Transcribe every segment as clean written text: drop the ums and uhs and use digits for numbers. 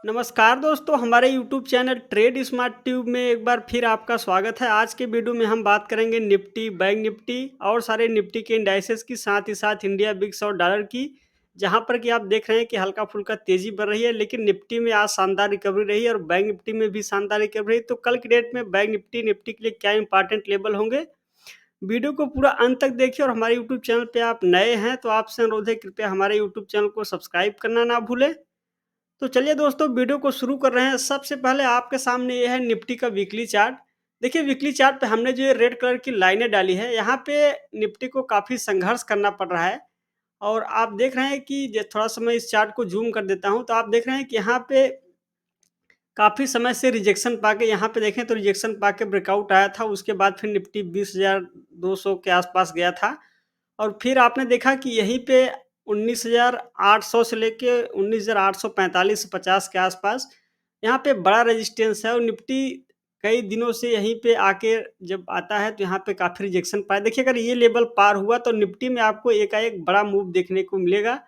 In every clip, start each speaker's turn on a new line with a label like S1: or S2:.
S1: नमस्कार दोस्तों, हमारे YouTube channel trade smart tube में एक बार फिर आपका स्वागत है। आज के वीडियो में हम बात करेंगे निफ्टी, बैंक निफ्टी और सारे निफ्टी के इंडाइसेस की, साथ ही साथ इंडिया बिक्स और डॉलर की। जहां पर कि आप देख रहे हैं कि हल्का फुल्का तेजी बढ़ रही है, लेकिन निफ्टी में आज शानदार रिकवरी रही और बैंक निफ्टी में भी शानदार रिकवरी रही। तो कल की डेट में बैंक निफ्टी निफ्टी के लिए क्या इंपॉर्टेंट लेवल होंगे, वीडियो को पूरा अंत तक देखिए। और हमारे यूट्यूब चैनल पे आप नए हैं तो आपसे अनुरोध है, कृपया हमारे यूट्यूब चैनल को सब्सक्राइब करना ना भूलें। तो चलिए दोस्तों, वीडियो को शुरू कर रहे हैं। सबसे पहले आपके सामने ये है निफ्टी का वीकली चार्ट। देखिए, वीकली चार्ट पे हमने जो ये रेड कलर की लाइनें डाली है, यहाँ पे निफ्टी को काफ़ी संघर्ष करना पड़ रहा है। और आप देख रहे हैं कि थोड़ा सा मैं इस चार्ट को जूम कर देता हूँ, तो आप देख रहे हैं कि यहाँ पे काफ़ी समय से रिजेक्शन पाके, यहाँ पे देखें तो रिजेक्शन पाके ब्रेकआउट आया था। उसके बाद फिर निफ्टी 20,200 के आसपास गया था। और फिर आपने देखा कि यहीं पे 19,800 से लेके 19,845-50 के आसपास यहाँ पे बड़ा रेजिस्टेंस है। और निफ्टी कई दिनों से यहीं पे आके जब आता है तो यहाँ पे काफ़ी रिजेक्शन पाया। देखिए, अगर ये लेवल पार हुआ तो निफ्टी में आपको एकाएक बड़ा मूव देखने को मिलेगा।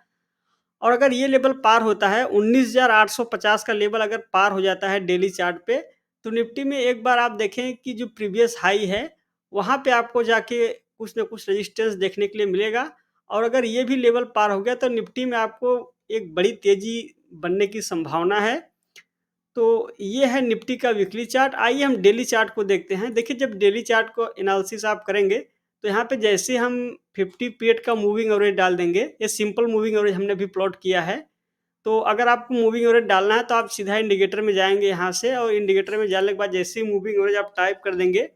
S1: और अगर ये लेवल पार होता है, 19,850 का लेवल अगर पार हो जाता है डेली चार्ट पे, तो निफ्टी में एक बार आप देखें कि जो प्रीवियस हाई है, वहाँ पे आपको जाके कुछ न कुछ रेजिस्टेंस देखने के लिए मिलेगा। और अगर ये भी लेवल पार हो गया तो निफ्टी में आपको एक बड़ी तेज़ी बनने की संभावना है। तो ये है निफ्टी का वीकली चार्ट। आइए हम डेली चार्ट को देखते हैं। देखिए, जब डेली चार्ट को एनालिसिस आप करेंगे तो यहाँ पे जैसे हम 50 पीरियड का मूविंग एवरेज डाल देंगे, ये सिंपल मूविंग एवरेज हमने भी प्लॉट किया है। तो अगर आपको मूविंग एवरेज डालना है तो आप सीधा इंडिकेटर में जाएंगे यहाँ से, और इंडिकेटर में जाने के बाद जैसे ही मूविंग एवरेज आप टाइप कर देंगे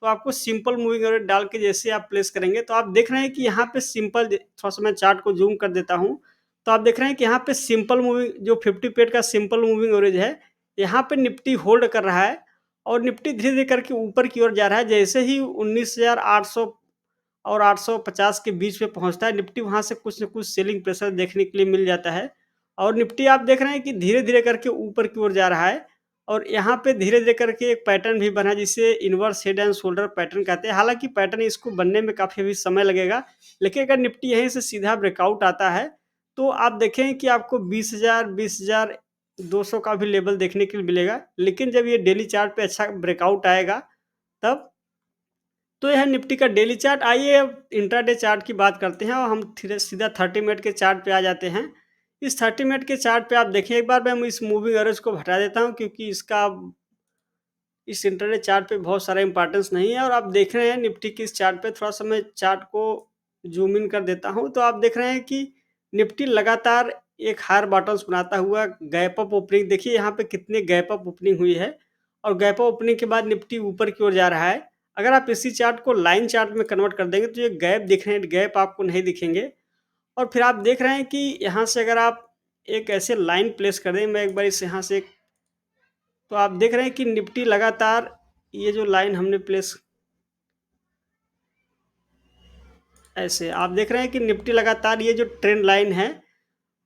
S1: तो आपको सिंपल मूविंग एवरेज डाल के जैसे आप प्लेस करेंगे तो आप देख रहे हैं कि यहाँ पे सिंपल, थोड़ा सा मैं चार्ट को जूम कर देता हूँ, तो आप देख रहे हैं कि यहाँ पे सिंपल मूविंग, जो 50 पीरियड का सिंपल मूविंग एवरेज है, यहाँ पे निफ्टी होल्ड कर रहा है। और निफ्टी धीरे धीरे करके ऊपर की ओर जा रहा है। जैसे ही 19,800 और 850 के बीच में पहुंचता है, निफ्टी वहां से कुछ न कुछ सेलिंग प्रेशर देखने के लिए मिल जाता है। और निफ्टी आप देख रहे हैं कि धीरे धीरे करके ऊपर की ओर जा रहा है। और यहाँ पे धीरे धीरे करके एक पैटर्न भी बना, जिसे inverse head and shoulder pattern कहते हैं। हालांकि पैटर्न इसको बनने में काफी अभी समय लगेगा, लेकिन अगर निफ्टी यहीं से सीधा ब्रेकआउट आता है तो आप देखें कि आपको 20,000 20,200 का भी लेवल देखने के लिए मिलेगा। लेकिन जब ये डेली चार्ट पे अच्छा ब्रेकआउट आएगा तब। तो यह निफ्टी का डेली चार्ट। आइए अब इंट्राडे चार्ट की बात करते हैं और हम सीधा 30 मिनट के चार्ट पे आ जाते हैं। इस 30 मिनट के चार्ट पे आप देखिए, एक बार मैं इस मूविंग एवरेज को हटा देता हूं, क्योंकि इसका इस इंट्राडे चार्ट पे बहुत सारा इंपॉर्टेंस नहीं है। और आप देख रहे हैं निफ्टी की इस चार्ट पे, थोड़ा सा मैं चार्ट को जूम इन कर देता हूं, तो आप देख रहे हैं कि निफ्टी लगातार एक हायर बॉटम्स बनाता हुआ गैप अप ओपनिंग, देखिए यहाँ पे कितने गैप अप ओपनिंग हुई है। और गैप अप ओपनिंग के बाद निफ्टी ऊपर की ओर जा रहा है। अगर आप इसी चार्ट को लाइन चार्ट में कन्वर्ट कर देंगे तो ये गैप दिख रहे हैं, गैप आपको नहीं दिखेंगे। और फिर आप देख रहे हैं कि यहाँ से अगर आप एक ऐसे लाइन प्लेस कर दें, मैं एक बार इस यहाँ से, तो आप देख रहे हैं कि निफ्टी लगातार ये जो लाइन हमने प्लेस, ऐसे आप देख रहे हैं कि निफ्टी लगातार ये जो ट्रेंड लाइन है,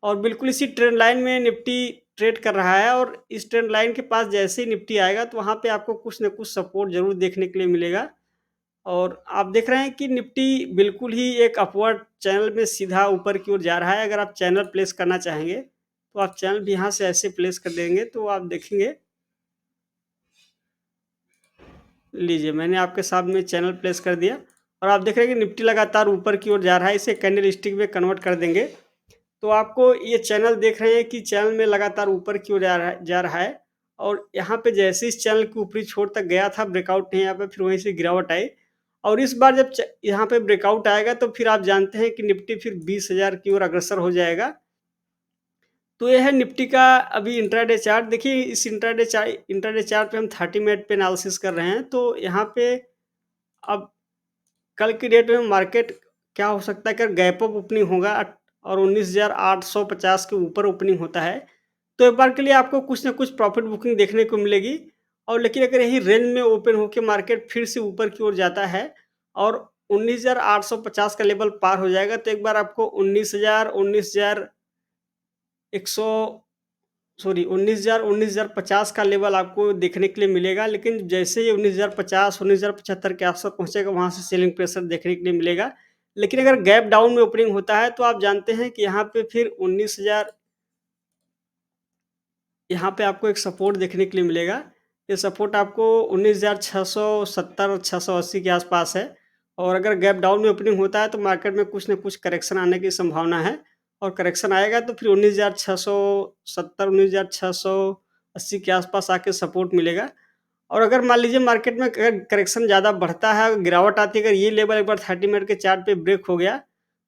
S1: और बिल्कुल इसी ट्रेंड लाइन में निफ्टी ट्रेड कर रहा है। और इस ट्रेंड लाइन के पास जैसे ही निफ्टी आएगा तो वहाँ पे आपको कुछ न कुछ सपोर्ट ज़रूर देखने के लिए मिलेगा। और आप देख रहे हैं कि निफ्टी बिल्कुल ही एक अपवर्ड चैनल में सीधा ऊपर की ओर जा रहा है। अगर आप चैनल प्लेस करना चाहेंगे तो आप चैनल भी यहाँ से ऐसे प्लेस कर देंगे तो आप देखेंगे, लीजिए मैंने आपके सामने चैनल प्लेस कर दिया। और आप देख रहे हैं कि निफ्टी लगातार ऊपर की ओर जा रहा है। इसे कैंडल स्टिक में कन्वर्ट कर देंगे तो आपको ये चैनल देख रहे हैं कि चैनल में लगातार ऊपर की ओर जा रहा है। और यहाँ पे जैसे इस चैनल के ऊपरी छोर तक गया था, ब्रेकआउट नहीं, यहाँ पे फिर वहीं से गिरावट आई। और इस बार जब यहाँ पे ब्रेकआउट आएगा तो फिर आप जानते हैं कि निफ्टी फिर 20,000 की ओर अग्रसर हो जाएगा। तो यह है निफ्टी का अभी इंट्राडे चार्ट। देखिए, इस इंट्राडे चार्ट पे हम 30 मिनट पे एनालिसिस कर रहे हैं। तो यहाँ पे अब कल की डेट में मार्केट क्या हो सकता है, अगर गैप अप ओपनिंग होगा और 19,850 के ऊपर ओपनिंग होता है तो एक बार के लिए आपको कुछ ना कुछ प्रॉफिट बुकिंग देखने को मिलेगी। और लेकिन अगर यही रेंज में ओपन होकर मार्केट फिर से ऊपर की ओर जाता है और 19,850 का लेवल पार हो जाएगा तो एक बार आपको 19,100 सॉरी 19,050 का लेवल आपको देखने के लिए मिलेगा। लेकिन जैसे ही 19,050 19,075 के आसपास पहुंचेगा, वहां से सेलिंग प्रेशर देखने के लिए मिलेगा। लेकिन अगर गैप डाउन में ओपनिंग होता है तो आप जानते हैं कि यहाँ पे फिर 19,000 यहाँ पे आपको एक सपोर्ट देखने के लिए मिलेगा। ये सपोर्ट आपको 19,670 680 के आसपास है और अगर गैप डाउन में ओपनिंग होता है तो मार्केट में कुछ न कुछ करेक्शन आने की संभावना है और करेक्शन आएगा तो फिर 19,670 19,680 के आसपास आके सपोर्ट मिलेगा। और अगर मान लीजिए मार्केट में अगर करेक्शन ज़्यादा बढ़ता है, गिरावट आती है, अगर ये लेवल एक बार 30 मिनट के चार्ट पे ब्रेक हो गया,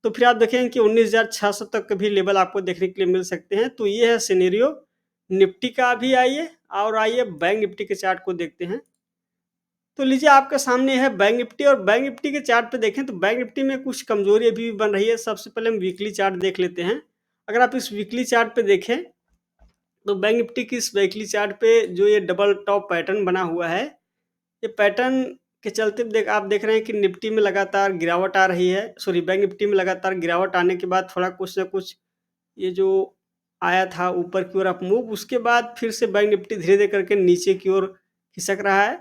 S1: तो फिर आप देखेंगे कि 19,600 तक के भी लेवल आपको देखने के लिए मिल सकते हैं। तो ये है सिनेरियो निफ्टी का। अभी आइए और आइए बैंक निफ्टी के चार्ट को देखते हैं। तो लीजिए आपके सामने है बैंक निफ्टी और बैंक निफ्टी के चार्ट पे देखें तो बैंक निफ्टी में कुछ कमजोरी अभी भी बन रही है। सबसे पहले हम वीकली चार्ट देख लेते हैं। अगर आप इस वीकली चार्ट पे देखें तो बैंक निफ्टी की इस वीकली चार्ट पे जो ये डबल टॉप पैटर्न बना हुआ है, ये पैटर्न के चलते आप देख रहे हैं कि निफ्टी में लगातार गिरावट आ रही है। सॉरी, बैंक निफ्टी में लगातार गिरावट आने के बाद थोड़ा कुछ ना कुछ ये जो आया था ऊपर की ओर अप मूव, उसके बाद फिर से बैंक निफ्टी धीरे-धीरे करके नीचे की ओर खिसक रहा है।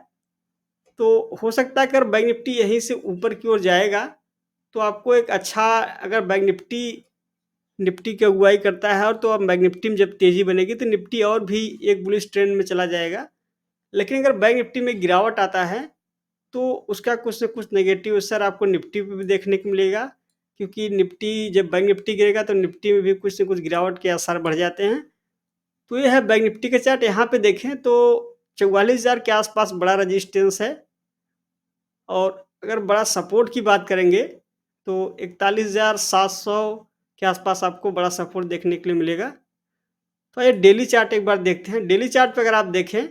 S1: तो हो सकता है अगर बैंक निफ्टी यहीं से ऊपर की ओर जाएगा, तो आपको एक अच्छा, अगर बैंक निफ्टी निफ्टी की अगुवाई करता है और तो अब बैंक निफ्टी में जब तेज़ी बनेगी तो निफ्टी और भी एक बुलिश ट्रेंड में चला जाएगा। लेकिन अगर बैंक निफ्टी में गिरावट आता है तो उसका कुछ न कुछ नेगेटिव असर आपको निफ्टी पे भी देखने को मिलेगा, क्योंकि निफ्टी जब बैंक निफ्टी गिरेगा तो निफ्टी में भी कुछ न कुछ गिरावट के आसार बढ़ जाते हैं। तो ये है बैंक निफ्टी का चार्ट। यहाँ पे देखें तो 44,000 के आसपास बड़ा रेजिस्टेंस है और अगर बड़ा सपोर्ट की बात करेंगे तो 41,700 के आसपास आपको बड़ा सपोर्ट देखने के लिए मिलेगा। तो ये डेली चार्ट एक बार देखते हैं। डेली चार्ट पे अगर आप देखें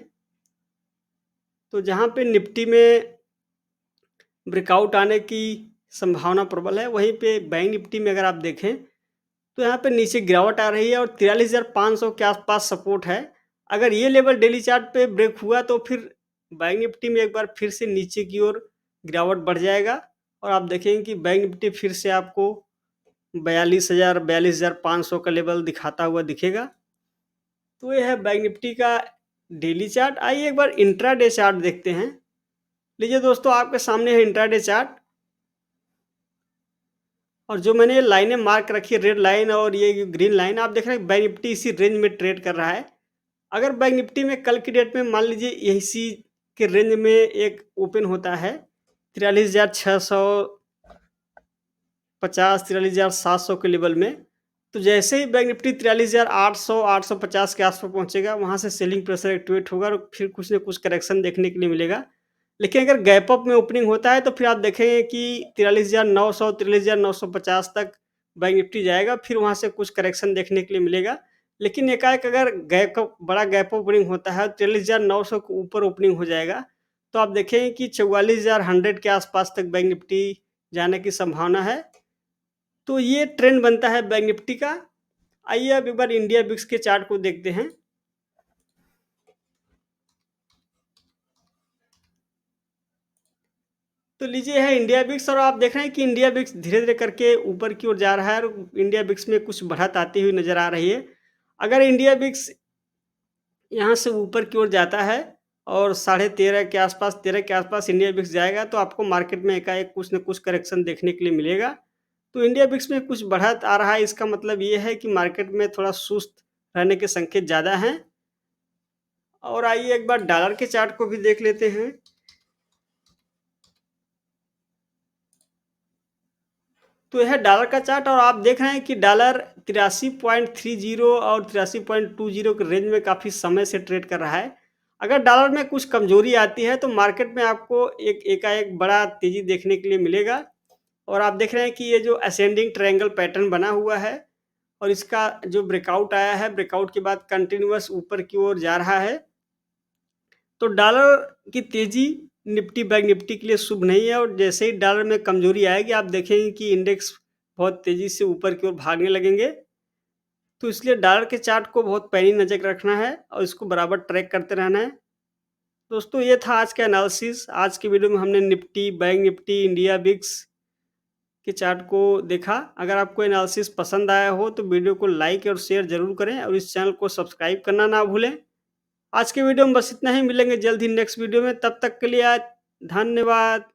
S1: तो जहाँ पे निफ्टी में ब्रेकआउट आने की संभावना प्रबल है, वहीं पे बैंक निफ्टी में अगर आप देखें तो यहाँ पे नीचे गिरावट आ रही है और 43,500 के आसपास सपोर्ट है। अगर ये लेवल डेली चार्ट पे ब्रेक हुआ तो फिर बैंक निफ्टी में एक बार फिर से नीचे की ओर गिरावट बढ़ जाएगा और आप देखेंगे कि बैंक निफ्टी फिर से आपको 42,500 का लेवल दिखाता हुआ दिखेगा। तो ये है बैंक निफ्टी का डेली चार्ट। आइए एक बार इंट्राडे चार्ट देखते हैं। लीजिए दोस्तों, आपके सामने है इंट्राडे चार्ट और जो मैंने लाइनें मार्क रखी है, रेड लाइन और ये ग्रीन लाइन, आप देख रहे हैं बैंक निफ्टी इसी रेंज में ट्रेड कर रहा है। अगर बैंक निफ्टी में कल की डेट में मान लीजिए इसी के रेंज में एक ओपन होता है 43,650 43,700 के लेवल में, तो जैसे ही बैंक निफ्टी 43,800 850 के आसपास पहुंचेगा, वहां से सेलिंग प्रेशर एक्टिवेट होगा और फिर कुछ ना कुछ करेक्शन देखने के लिए मिलेगा। लेकिन अगर गैप अप में ओपनिंग होता है तो फिर आप देखेंगे कि 43,900 43,950 तक बैंक निफ्टी जाएगा, फिर वहाँ से कुछ करेक्शन देखने के लिए मिलेगा। लेकिन एकाएक अगर बड़ा गैप ओपनिंग होता है 43,900 के ऊपर ओपनिंग हो जाएगा, तो आप देखेंगे कि 44,100 के आसपास तक बैंक निफ्टी जाने की संभावना है। तो ये ट्रेंड बनता है बैंक निफ्टी का। आइए अब एक बार इंडिया बिक्स के चार्ट को देखते हैं। तो लीजिए है इंडिया बिक्स और आप देख रहे हैं कि इंडिया बिक्स धीरे-धीरे करके ऊपर की ओर जा रहा है और इंडिया बिक्स में कुछ बढ़त आती हुई नज़र आ रही है। अगर इंडिया बिक्स यहाँ से ऊपर की ओर जाता है और 13.5 के आसपास 13 के आसपास इंडिया बिक्स जाएगा तो आपको मार्केट में एकाएक कुछ न कुछ करेक्शन देखने के लिए मिलेगा। तो इंडिया बिक्स में कुछ बढ़त आ रहा है, इसका मतलब ये है कि मार्केट में थोड़ा सुस्त रहने के संकेत ज़्यादा हैं। और आइए एक बार डॉलर के चार्ट को भी देख लेते हैं। तो यह डॉलर का चार्ट और आप देख रहे हैं कि डॉलर 83.30 और 83.20 के रेंज में काफ़ी समय से ट्रेड कर रहा है। अगर डॉलर में कुछ कमजोरी आती है तो मार्केट में आपको एकाएक बड़ा तेज़ी देखने के लिए मिलेगा और आप देख रहे हैं कि ये जो असेंडिंग ट्रायंगल पैटर्न बना हुआ है और इसका जो ब्रेकआउट आया है, ब्रेकआउट के बाद कंटिन्यूअस ऊपर की ओर जा रहा है। तो डॉलर की तेज़ी निफ्टी बैंक निफ्टी के लिए शुभ नहीं है और जैसे ही डॉलर में कमजोरी आएगी आप देखेंगे कि इंडेक्स बहुत तेज़ी से ऊपर की ओर भागने लगेंगे। तो इसलिए डॉलर के चार्ट को बहुत पैनी नज़र रखना है और इसको बराबर ट्रैक करते रहना है। दोस्तों, ये था आज का एनालिसिस। आज की वीडियो में हमने निफ्टी, बैंक निफ्टी, इंडिया बिक्स के चार्ट को देखा। अगर आपको एनालिसिस पसंद आया हो तो वीडियो को लाइक और शेयर ज़रूर करें और इस चैनल को सब्सक्राइब करना ना भूलें। आज के वीडियो में बस इतना ही। मिलेंगे जल्द ही नेक्स्ट वीडियो में। तब तक के लिए धन्यवाद।